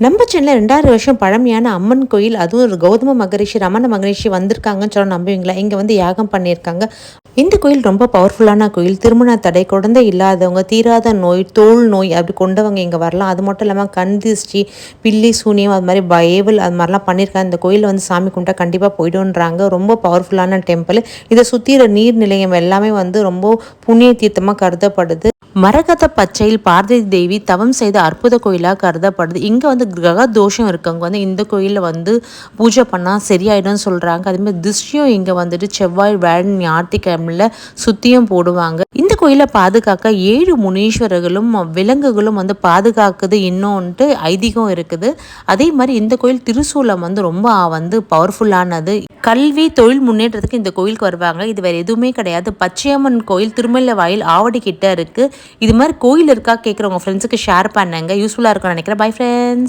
நம்ம சென்னையில் 2000 வருஷம் பழமையான அம்மன் கோயில், அதுவும் ஒரு கௌதம மகரிஷி ரமண மகரிஷி வந்திருக்காங்கன்னு சொல்ல நம்புவீங்களா? இங்கே வந்து யாகம் பண்ணியிருக்காங்க. இந்த கோயில் ரொம்ப பவர்ஃபுல்லான கோயில். திருமண தடை, குழந்தை இல்லாதவங்க, தீராத நோய், தோல் நோய் அப்படி கொண்டவங்க இங்கே வரலாம். அது மட்டும் இல்லாமல் கண் திருஷ்டி, பில்லி சூனியம் அது மாதிரி ஏவல் அது மாதிரிலாம் பண்ணியிருக்காங்க. இந்த கோயிலில் வந்து சாமி கும்பிட்டா கண்டிப்பாக போய்டுன்றாங்க. ரொம்ப பவர்ஃபுல்லான டெம்பிள். இதை சுற்றிற நீர் நிலையம் எல்லாமே வந்து ரொம்ப புண்ணிய தீர்த்தமாக கருதப்படுது. மரகத பச்சையில் பார்வதி தேவி தவம் செய்த அற்புத கோயிலாக கருதப்படுது. இங்கே வந்து கிரக தோஷம் இருக்கவங்க வந்து இந்த கோயிலில் வந்து பூஜை பண்ணால் சரியாயிடும்னு சொல்கிறாங்க. அதேமாதிரி திருஷ்டியும் இங்கே வந்துட்டு செவ்வாய், வியாழன், ஞாயிற்றுக்கிழமையில் சுத்தியும் போடுவாங்க. இந்த கோயிலை பாதுகாக்க 7 முனீஸ்வரர்களும் விலங்குகளும் வந்து பாதுகாக்குது இன்னொன்ட்டு ஐதீகம் இருக்குது. அதே மாதிரி இந்த கோயில் திருசூலம் வந்து ரொம்ப வந்து பவர்ஃபுல்லானது. கல்வி தொழில் முன்னேற்றத்துக்கு இந்த கோயிலுக்கு வருவாங்க. இது வேறு எதுவுமே கிடையாது. பச்சையம்மன் கோயில் திருமல்லவாயில் ஆவடி கிட்ட இருக்குது. இது மாதிரி கோயில் இருக்கா கேட்குறவங்க ஃப்ரெண்ட்ஸுக்கு ஷேர் பண்ணுங்க. யூஸ்ஃபுல்லாக இருக்கும்னு நினைக்கிறேன். Bye friends.